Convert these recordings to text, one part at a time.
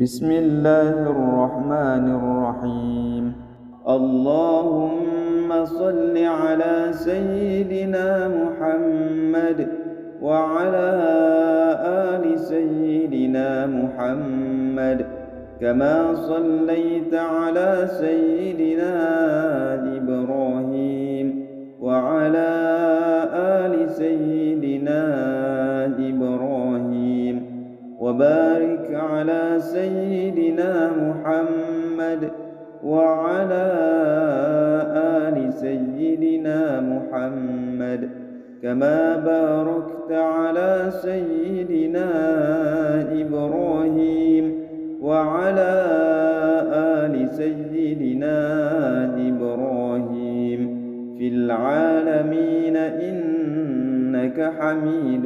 بسم الله الرحمن الرحيم. اللهم صل على سيدنا محمد وعلى آل سيدنا محمد كما صليت على سيدنا إبراهيم وعلى آل سيدنا إبراهيم وبارك على سيدنا محمد وعلى آل سيدنا محمد كما باركت على سيدنا إبراهيم وعلى آل سيدنا إبراهيم في العالمين إنك حميد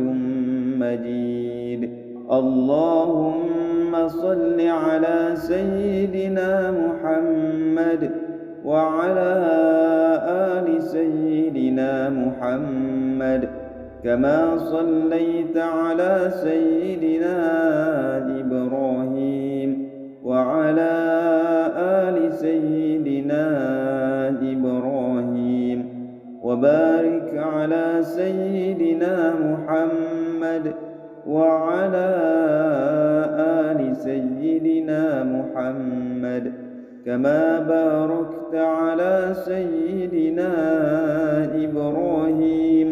مجيد. اللهم صل على سيدنا محمد وعلى آل سيدنا محمد كما صليت على سيدنا إبراهيم وعلى آل سيدنا إبراهيم وبارك على سيدنا محمد وعلى آل سيدنا محمد كما باركت على سيدنا إبراهيم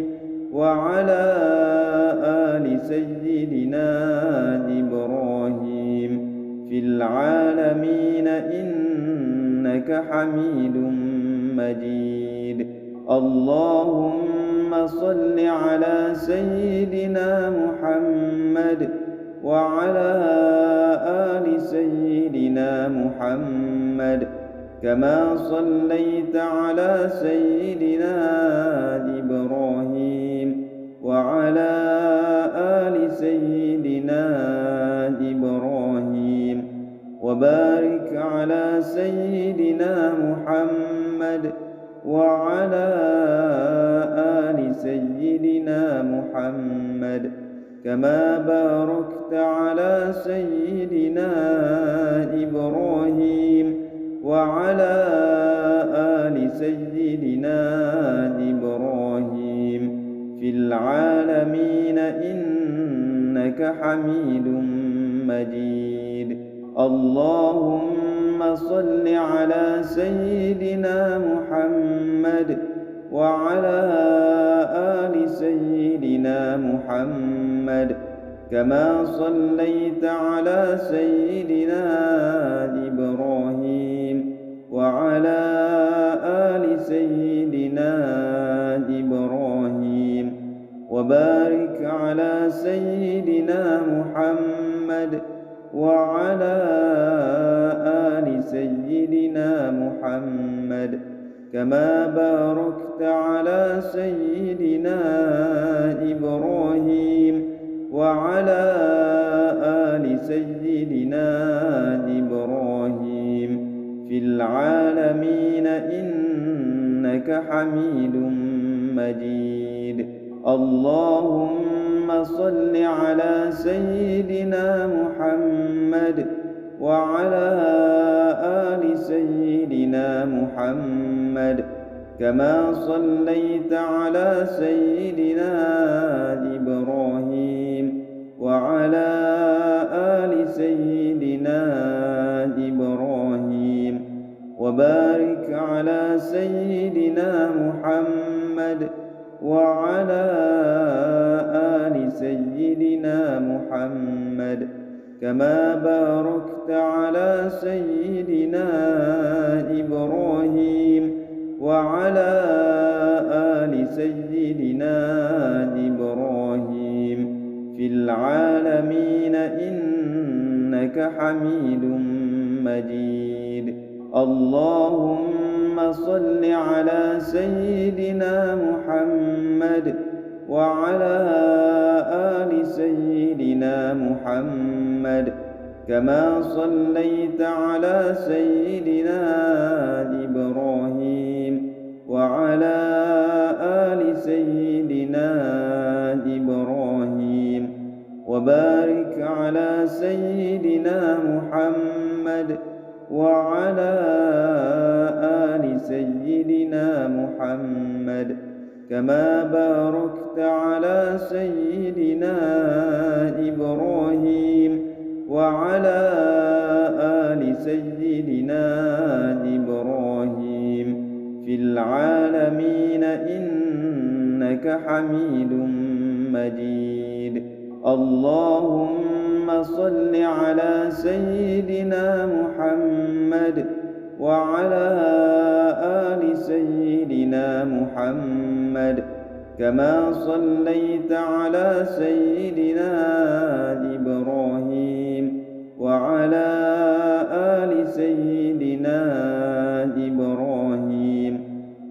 وعلى آل سيدنا إبراهيم في العالمين إنك حميد مجيد. اللهم صل على سيدنا محمد وعلى آل سيدنا محمد كما صليت على سيدنا إبراهيم وعلى آل سيدنا إبراهيم وبارك على سيدنا محمد وعلى آل سيدنا محمد كما باركت على سيدنا إبراهيم وعلى آل سيدنا إبراهيم في العالمين إنك حميد مجيد. اللهم صل على سيدنا محمد وعلى آل سيدنا محمد كما صليت على سيدنا إبراهيم وعلى آل سيدنا إبراهيم وبارك على سيدنا محمد وعلى آل سيدنا محمد كما باركت على سيدنا إبراهيم وعلى آل سيدنا إبراهيم في العالمين إنك حميد مجيد. اللهم صل على سيدنا محمد وعلى آل سيدنا محمد كما صليت على سيدنا إبراهيم وعلى آل سيدنا إبراهيم وبارك على سيدنا محمد وعلى آل سيدنا محمد كما باركت على سيدنا إبراهيم وعلى آل سيدنا إبراهيم في العالمين إنك حميد مجيد. اللهم صل على سيدنا محمد وعلى آل سيدنا محمد كما صليت على سيدنا إبراهيم وعلى آل سيدنا إبراهيم وبارك على على سيدنا محمد وعلى آل سيدنا محمد كما باركت على سيدنا إبراهيم وعلى آل سيدنا إبراهيم في العالمين إنك حميد مجيد. اللهم صل على سيدنا محمد وعلى آل سيدنا محمد كما صليت على سيدنا إبراهيم وعلى آل سيدنا إبراهيم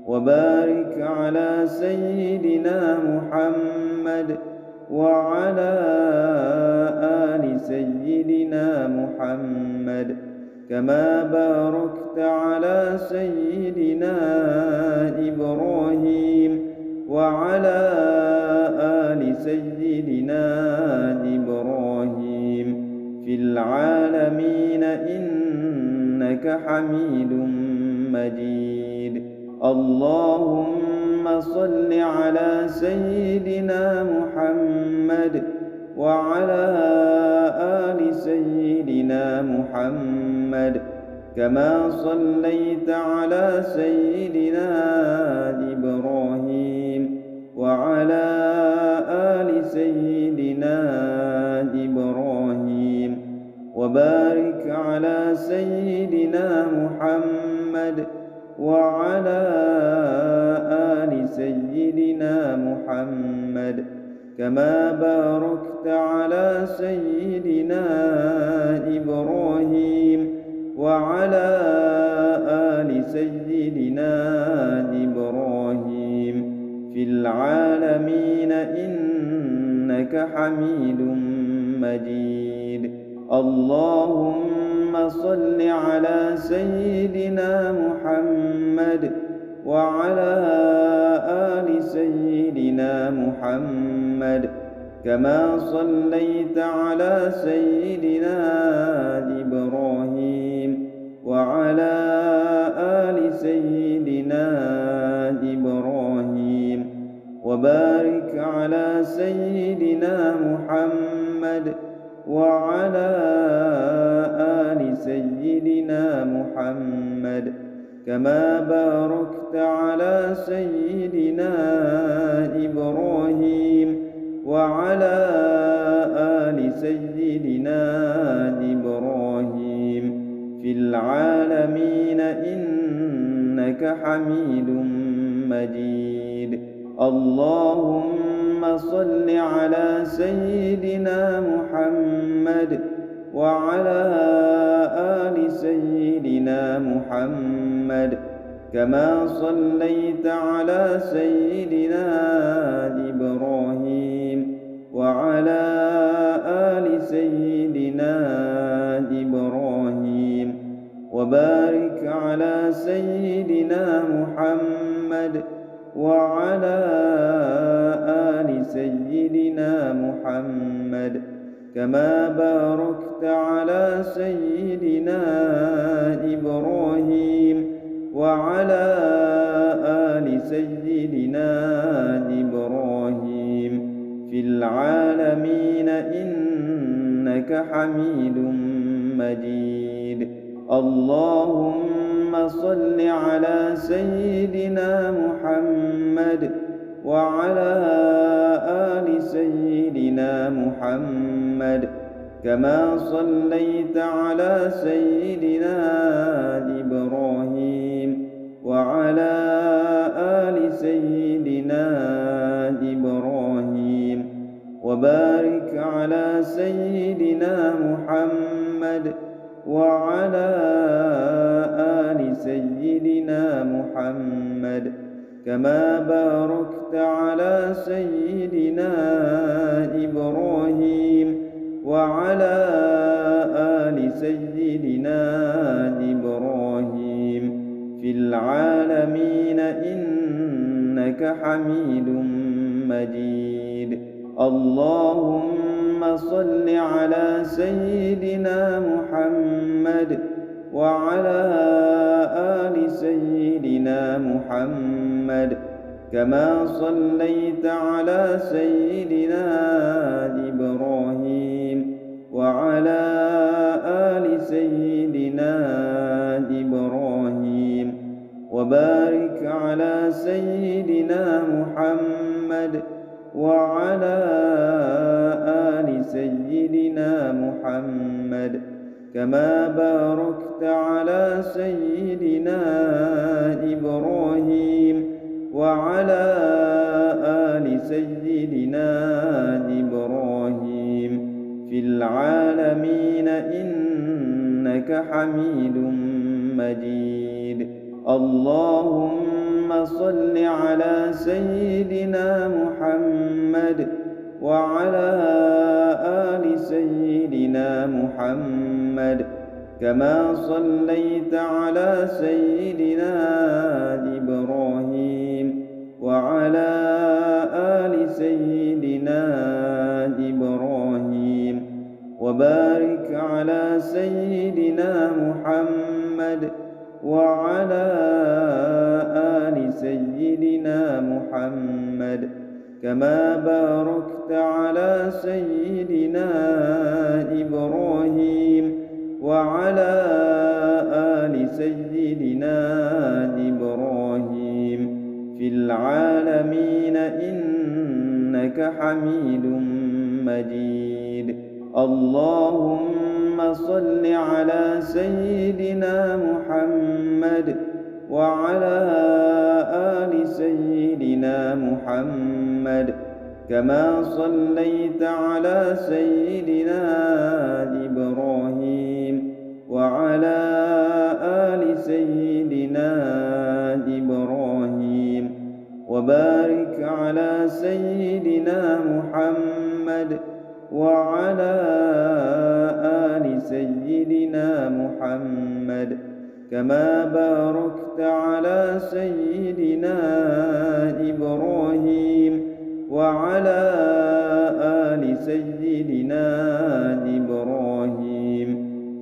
وبارك على سيدنا محمد وعلى آل سيدنا محمد كما باركت على سيدنا إبراهيم وعلى آل سيدنا إبراهيم في العالمين إنك حميد مجيد. اللهم صل على سيدنا محمد وعلى آل سيدنا محمد كما صليت على سيدنا إبراهيم وعلى آل سيدنا إبراهيم وبارك على سيدنا محمد وعلى آل سيدنا محمد كما باركت على سيدنا إبراهيم وعلى آل سيدنا إبراهيم في العالمين إنك حميد مجيد. اللهم صل على سيدنا محمد وعلى آل سيدنا محمد كما صليت على سيدنا إبراهيم وعلى آل سيدنا إبراهيم وبارك على سيدنا محمد وعلى آل سيدنا محمد كما باركت على سيدنا إبراهيم وعلى آل سيدنا إبراهيم في العالمين إنك حميد مجيد. اللهم صل على سيدنا محمد وعلى آل سيدنا محمد كما صليت على سيدنا إبراهيم وعلى آل سيدنا إبراهيم وبارك على سيدنا محمد وعلى آل سيدنا محمد كما باركت على سيدنا إبراهيم وعلى آل سيدنا إبراهيم في العالمين إنك حميد مجيد. اللهم صل على سيدنا محمد وعلى آل سيدنا محمد كما صليت على سيدنا إبراهيم وعلى آل سيدنا إبراهيم وبارك على سيدنا محمد وعلى آل سيدنا محمد كما باركت على سيدنا إبراهيم وعلى آل سيدنا إبراهيم في العالمين إنك حميد مجيد. اللهم صل على سيدنا محمد وعلى آل سيدنا محمد كما صليت على سيدنا إبراهيم وعلى آل سيدنا إبراهيم وبارك على سيدنا محمد وعلى آل سيدنا محمد كما باركت على سيدنا إبراهيم وعلى آل سيدنا إبراهيم في العالمين إنك حميد مجيد. اللهم صل على سيدنا محمد وعلى آل سيدنا محمد كما صليت على سيدنا إبراهيم وعلى آل سيدنا إبراهيم وبارك على سيدنا محمد وعلى آل سيدنا محمد كما باركت على سيدنا إبراهيم وعلى آل سيدنا إبراهيم في العالمين إنك حميد مجيد. اللهم صل على سيدنا محمد وعلى آل سيدنا محمد كما صليت على سيدنا إبراهيم وعلى آل سيدنا إبراهيم وبارك على سيدنا محمد وعلى آل سيدنا محمد كما باركت على سيدنا إبراهيم وعلى آل سيدنا إبراهيم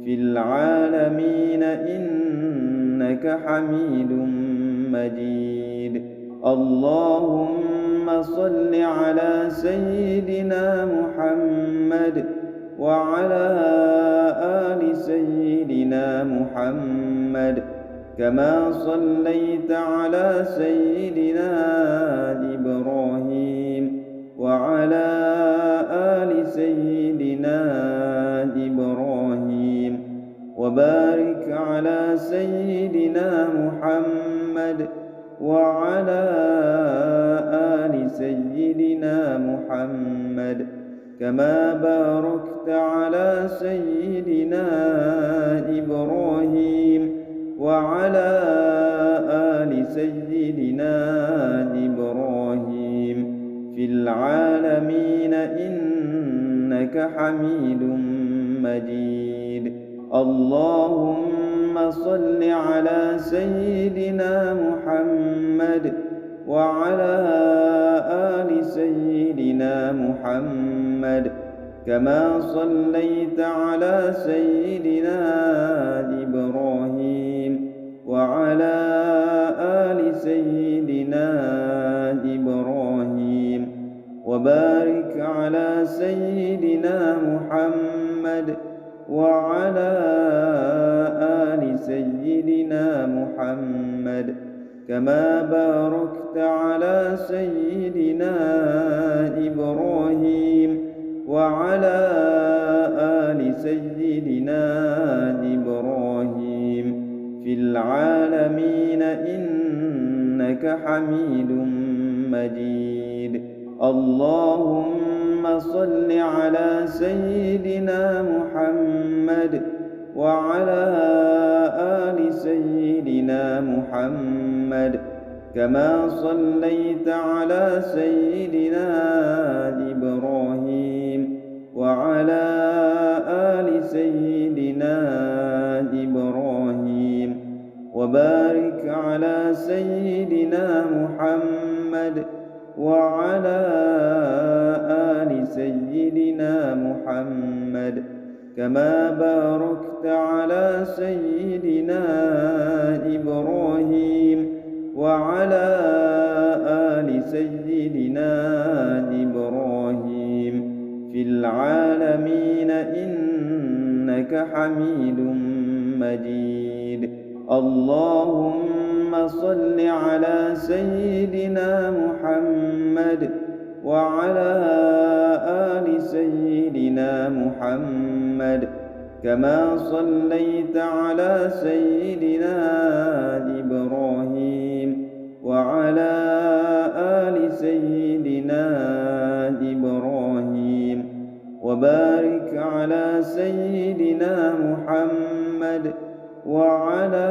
في العالمين إنك حميد مجيد. اللهم صل على سيدنا محمد وعلى آل سيدنا محمد كما صليت على سيدنا إبراهيم وعلى آل سيدنا إبراهيم وبارك على سيدنا محمد وعلى آل سيدنا محمد كما باركت على سيدنا إبراهيم وعلى آل سيدنا إبراهيم في العالمين إنك حميد مجيد. اللهم صل على سيدنا محمد وعلى آل سيدنا محمد كما صليت على سيدنا إبراهيم وعلى آل سيدنا إبراهيم وبارك على سيدنا محمد وعلى آل سيدنا محمد كما باركت على سيدنا إبراهيم وعلى آل سيدنا إبراهيم في العالمين إنك حميد مجيد. اللهم صل على سيدنا محمد وعلى آل سيدنا محمد كما صليت على سيدنا إبراهيم وعلى آل سيدنا إبراهيم وبارك على سيدنا محمد وعلى آل سيدنا محمد كما باركت على سيدنا إبراهيم وعلى آل سيدنا إبراهيم في العالمين إنك حميد مجيد. اللهم صل على سيدنا محمد وعلى آل سيدنا محمد كما صليت على سيدنا إبراهيم وعلى آل سيدنا إبراهيم وبارك على سيدنا محمد وعلى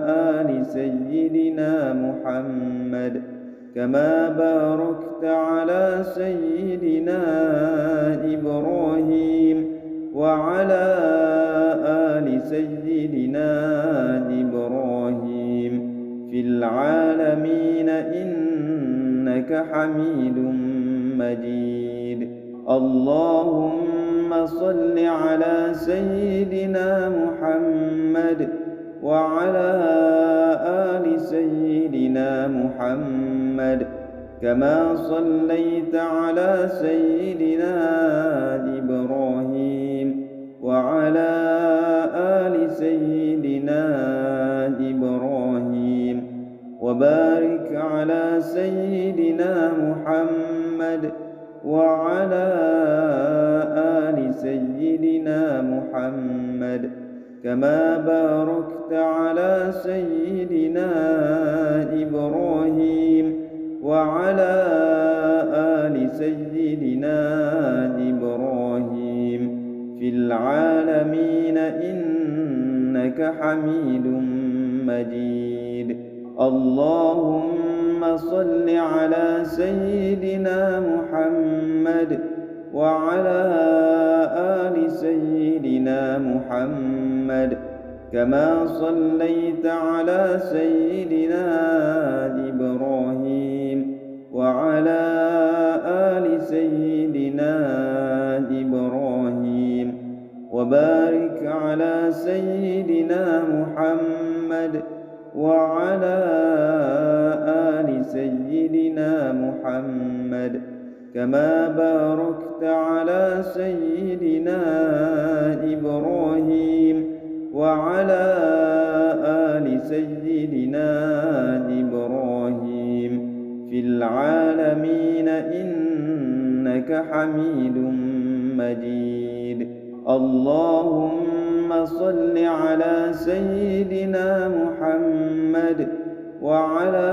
آل سيدنا محمد كما باركت على سيدنا إبراهيم وعلى آل سيدنا إبراهيم في العالمين إنك حميد مجيد. اللهم صل على سيدنا محمد وعلى آل سيدنا محمد كما صليت على سيدنا إبراهيم وعلى آل سيدنا إبراهيم وبارك على سيدنا محمد وعلى آل سيدنا محمد كما باركت على سيدنا إبراهيم وعلى آل سيدنا إبراهيم في العالمين إنك حميد مجيد. اللهم صل على سيدنا محمد وعلى آل سيدنا محمد كما صليت على سيدنا إبراهيم وعلى آل سيدنا إبراهيم وبارك على سيدنا محمد وعلى آل سيدنا محمد كما باركت على سيدنا إبراهيم وعلى آل سيدنا إبراهيم في العالمين إنك حميد مجيد. اللهم صل على سيدنا محمد وعلى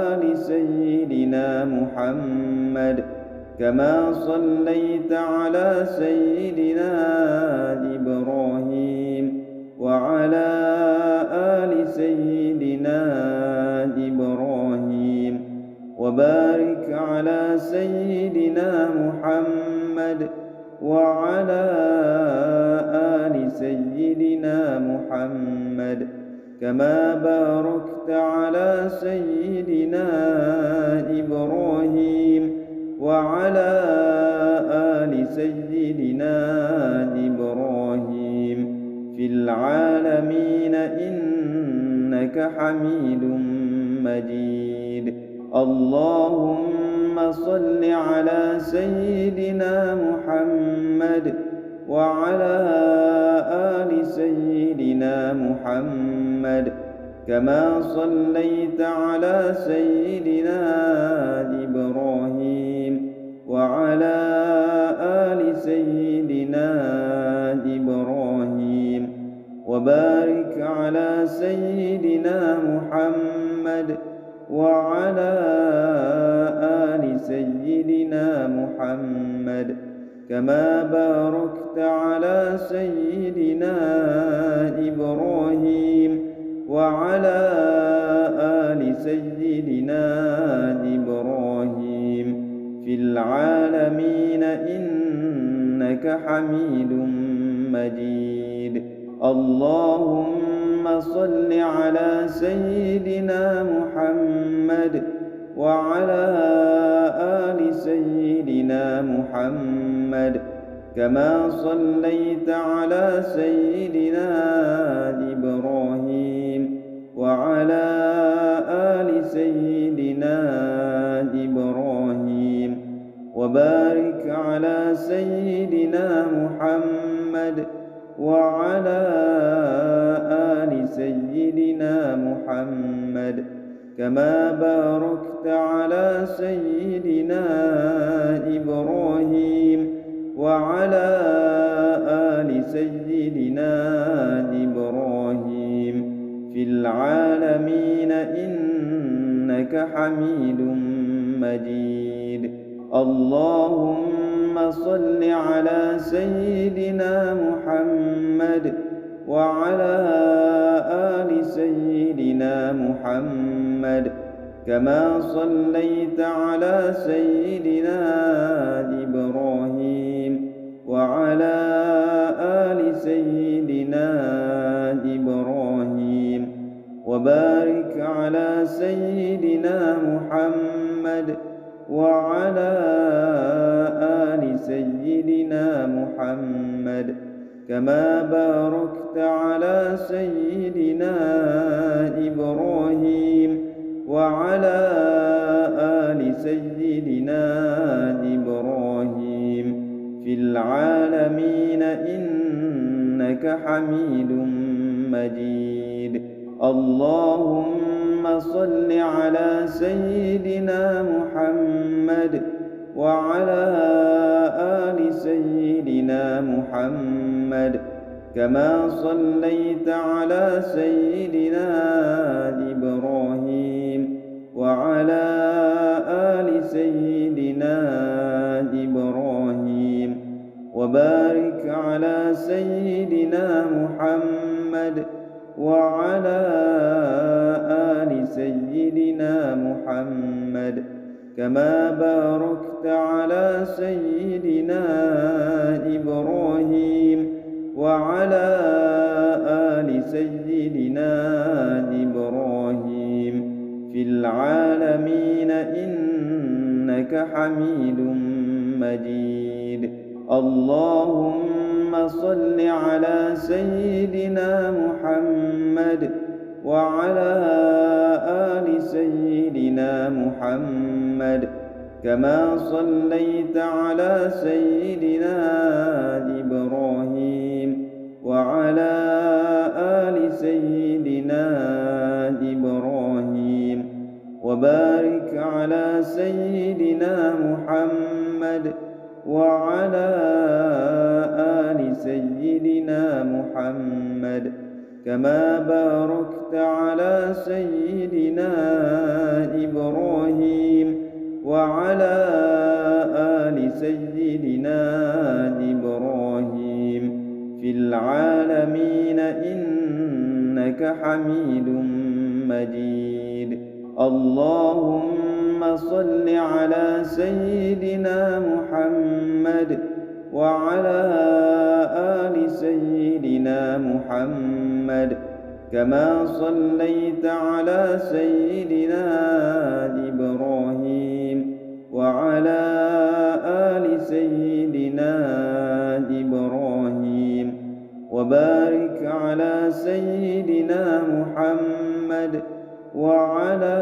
آل سيدنا محمد كما صليت على سيدنا إبراهيم وعلى آل سيدنا إبراهيم وبارك على سيدنا محمد وعلى آل سيدنا محمد كما باركت على سيدنا إبراهيم وعلى آل سيدنا إبراهيم في العالمين إنك حميد مجيد. اللهم صل على سيدنا محمد وعلى آل سيدنا محمد كما صليت على سيدنا إبراهيم وعلى آل سيدنا إبراهيم وبارك على سيدنا محمد وعلى آل سيدنا محمد كما باركت على سيدنا إبراهيم وعلى آل سيدنا إبراهيم في العالمين إنك حميد مجيد. اللهم صل على سيدنا محمد وعلى آل سيدنا محمد كما صليت على سيدنا إبراهيم وعلى آل سيدنا إبراهيم وبارك على سيدنا محمد وعلى آل سيدنا محمد كما باركت على سيدنا إبراهيم وعلى آل سيدنا إبراهيم في العالمين إنك حميد مجيد. اللهم صل على سيدنا محمد وعلى آل سيدنا محمد كما صليت على سيدنا إبراهيم وعلى آل سيدنا إبراهيم وبارك على سيدنا محمد وعلى آل سيدنا محمد كما باركت على سيدنا إبراهيم وعلى آل سيدنا إبراهيم في العالمين إنك حميد مجيد. اللهم صل على سيدنا محمد وعلى آل سيدنا محمد كما صليت على سيدنا إبراهيم وعلى آل سيدنا إبراهيم وبارك على سيدنا محمد وعلى آل سيدنا محمد كما باركت على سيدنا إبراهيم وعلى آل سيدنا إبراهيم في العالمين إنك حميد مجيد. اللهم صل على سيدنا محمد وعلى آل سيدنا محمد كما صليت على سيدنا إبراهيم وعلى آل سيدنا إبراهيم وبارك على سيدنا محمد وعلى آل سيدنا محمد كما باركت على سيدنا إبراهيم وعلى آل سيدنا إبراهيم في العالمين إنك حميد مجيد. اللهم صل على سيدنا محمد وعلى آل سيدنا محمد كما صليت على سيدنا إبراهيم وعلى آل سيدنا إبراهيم وبارك على سيدنا محمد وعلى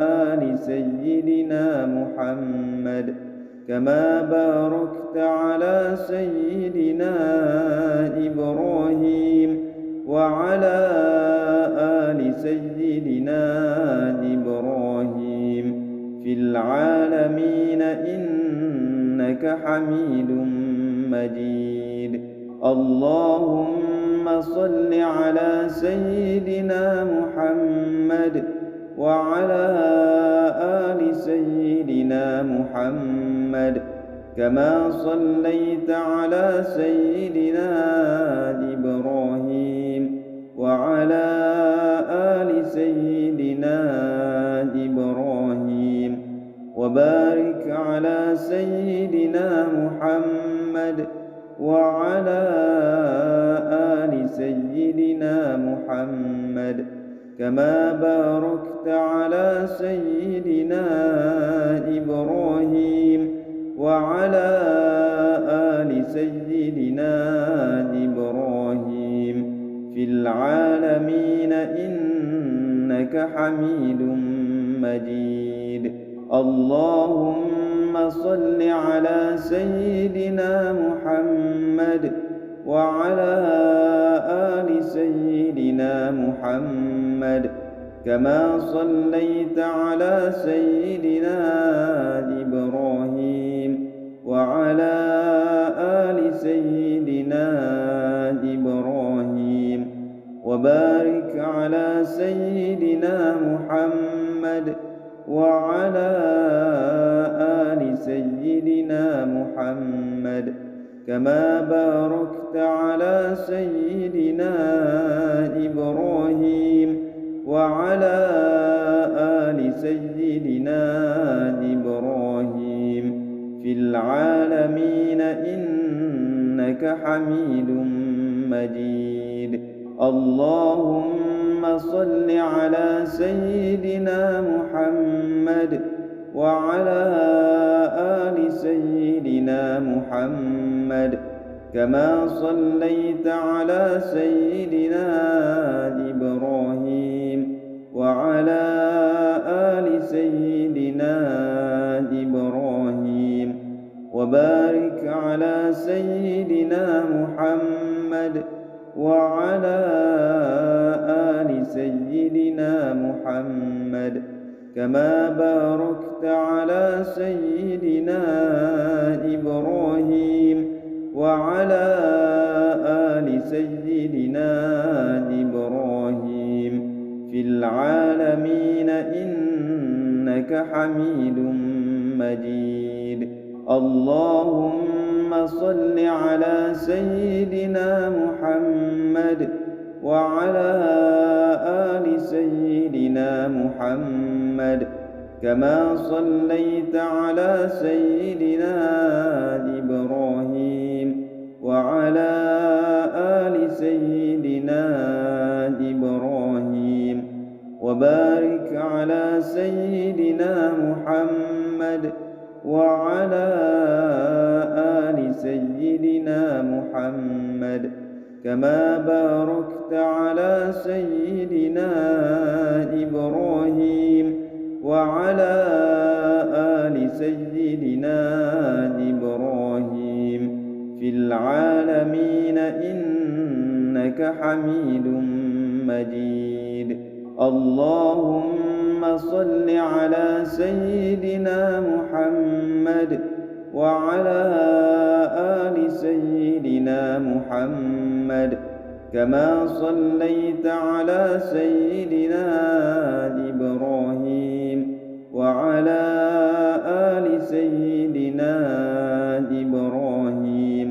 آل سيدنا محمد كما باركت على سيدنا إبراهيم وعلى آل سيدنا إبراهيم في العالمين إنك حميد مجيد. اللهم صل على سيدنا محمد وعلى آل سيدنا محمد كما صليت على سيدنا إبراهيم وعلى آل سيدنا إبراهيم وبارك على سيدنا محمد وعلى آل سيدنا محمد كما باركت على سيدنا إبراهيم وعلى آل سيدنا إبراهيم في العالمين إنك حميد مجيد. اللهم صل على سيدنا محمد وعلى آل سيدنا محمد كما صليت على سيدنا إبراهيم وعلى آل سيدنا إبراهيم وبارك على سيدنا محمد وعلى آل سيدنا محمد كما باركت على سيدنا إبراهيم وعلى آل سيدنا إبراهيم في العالمين إنك حميد مجيد. اللهم صل على سيدنا محمد وعلى آل سيدنا محمد كما صليت على سيدنا إبراهيم وعلى آل سيدنا إبراهيم وبارك على سيدنا محمد وعلى آل سيدنا محمد كما باركت على سيدنا إبراهيم وعلى آل سيدنا إبراهيم في العالمين إنك حميد مجيد. اللهم صل على سيدنا محمد وعلى آل سيدنا محمد كما صليت على سيدنا إبراهيم وعلى آل سيدنا إبراهيم وبارك على سيدنا محمد وعلى آل سيدنا محمد كما باركت على سيدنا إبراهيم وعلى آل سيدنا إبراهيم في العالمين إنك حميد مجيد. اللهم صل على سيدنا محمد وعلى آل سيدنا محمد كما صليت على سيدنا إبراهيم وعلى آل سيدنا إبراهيم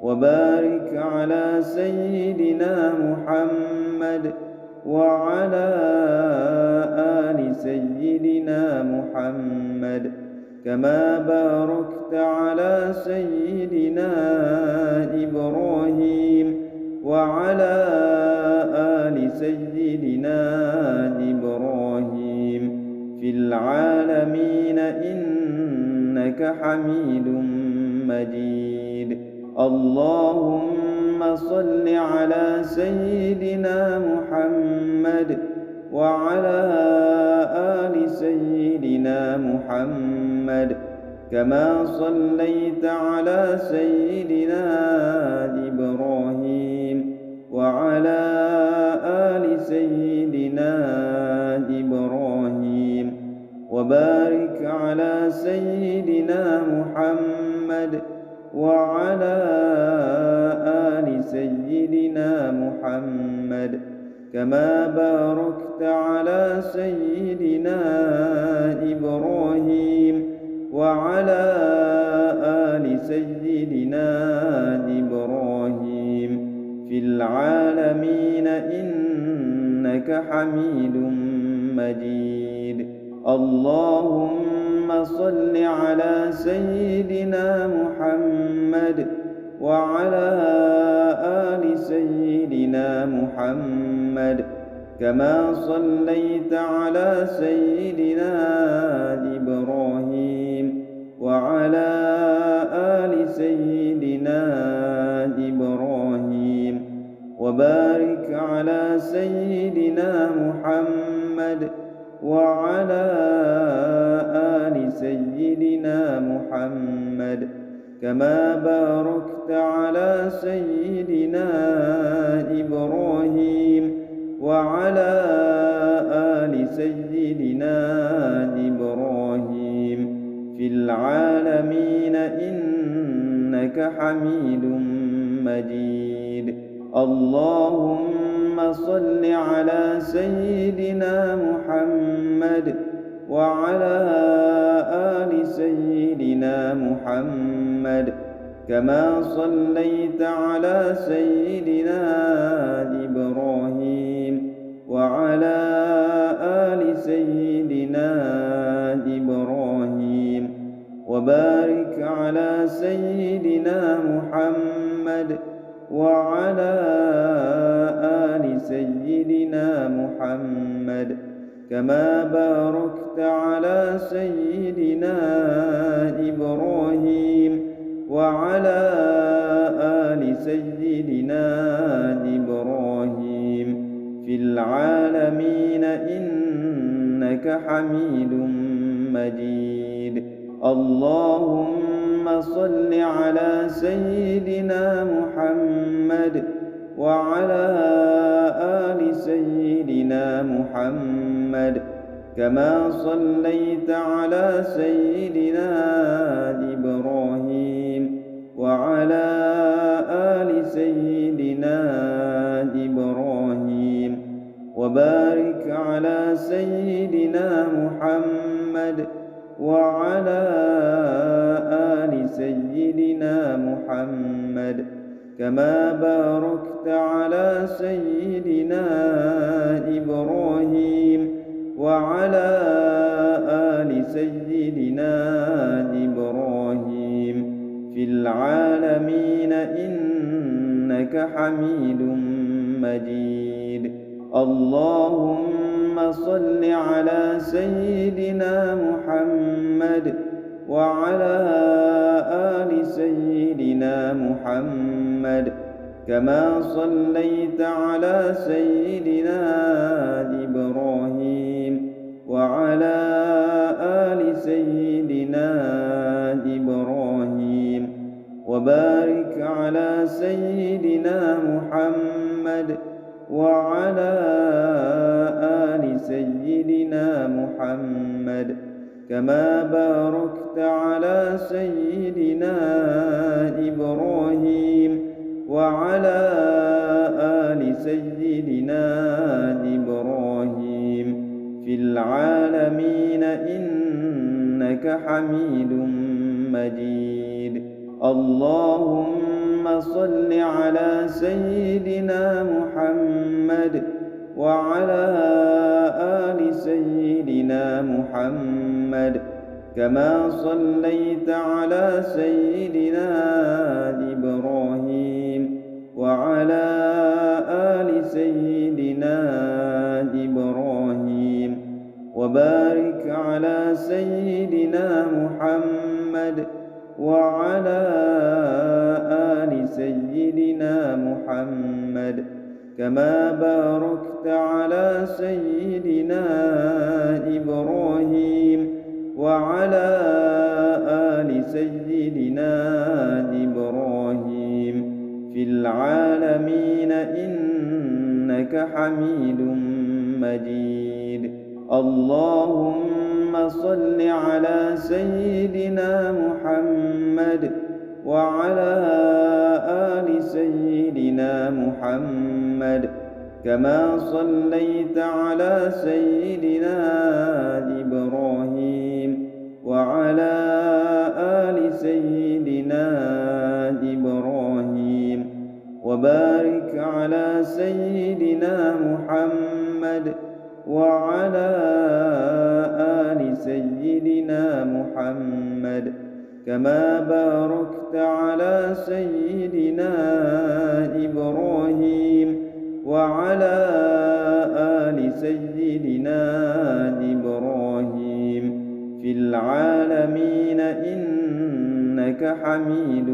وبارك على سيدنا محمد وعلى آل سيدنا محمد كما باركت على سيدنا إبراهيم وعلى آل سيدنا إبراهيم في العالمين إنك حميد مجيد. اللهم صل على سيدنا محمد وعلى آل سيدنا محمد كما صليت على سيدنا إبراهيم وعلى آل سيدنا إبراهيم وبارك على سيدنا محمد وعلى آل سيدنا محمد كما باركت على سيدنا إبراهيم وعلى آل سيدنا إبراهيم في العالمين إنك حميد مجيد. اللهم صل على سيدنا محمد وعلى آل سيدنا محمد كما صليت على سيدنا إبراهيم وعلى آل سيدنا إبراهيم وبارك على سيدنا محمد وعلى آل سيدنا محمد كما باركت على سيدنا إبراهيم وعلى آل سيدنا إبراهيم في العالمين إنك حميد مجيد. اللهم صل على سيدنا محمد وعلى آل سيدنا محمد كما صليت على سيدنا إبراهيم وعلى آل سيدنا إبراهيم وبارك على سيدنا محمد وعلى آل سيدنا محمد كما باركت على سيدنا إبراهيم وعلى آل سيدنا إبراهيم في العالمين إنك حميد مجيد. اللهم صل على سيدنا محمد وعلى آل سيدنا محمد كما صليت على سيدنا إبراهيم وعلى آل سيدنا إبراهيم وبارك على سيدنا محمد وعلى آل سيدنا محمد كما باركت على سيدنا إبراهيم وعلى آل سيدنا إبراهيم في العالمين إنك حميد مجيد. اللهم صل على سيدنا محمد وعلى آل سيدنا محمد كما صليت على سيدنا إبراهيم وعلى آل سيدنا إبراهيم وبارك على سيدنا محمد وعلى آل سيدنا محمد كما باركت على سيدنا إبراهيم وعلى آل سيدنا إبراهيم في العالمين إنك حميد مجيد. اللهم صل على سيدنا محمد وعلى آل سيدنا محمد كما صليت على سيدنا إبراهيم وعلى آل سيدنا إبراهيم وبارك على سيدنا محمد وعلى آل سيدنا محمد كما باركت على سيدنا إبراهيم وعلى آل سيدنا إبراهيم في العالمين إنك حميد مجيد. اللهم صل على سيدنا محمد وعلى آل سيدنا محمد كما صليت على سيدنا إبراهيم وعلى آل سيدنا إبراهيم وبارك على سيدنا محمد وعلى آل سيدنا محمد كما باركت على سيدنا إبراهيم وعلى آل سيدنا إبراهيم في العالمين إنك حميد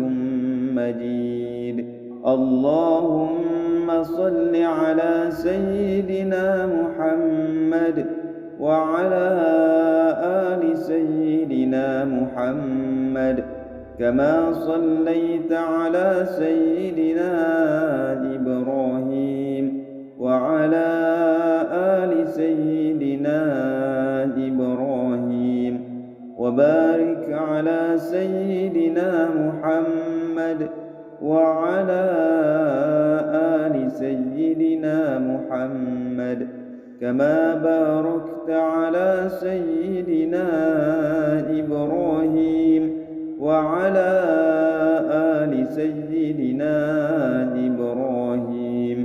مجيد. اللهم صل على سيدنا محمد وعلى آل سيدنا محمد كما صليت على سيدنا إبراهيم وعلى آل سيدنا إبراهيم وبارك على سيدنا محمد وعلى آل سيدنا محمد كما باركت على سيدنا إبراهيم وعلى آل سيدنا إبراهيم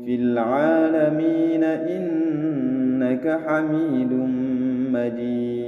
في العالمين إنك حميد مجيد.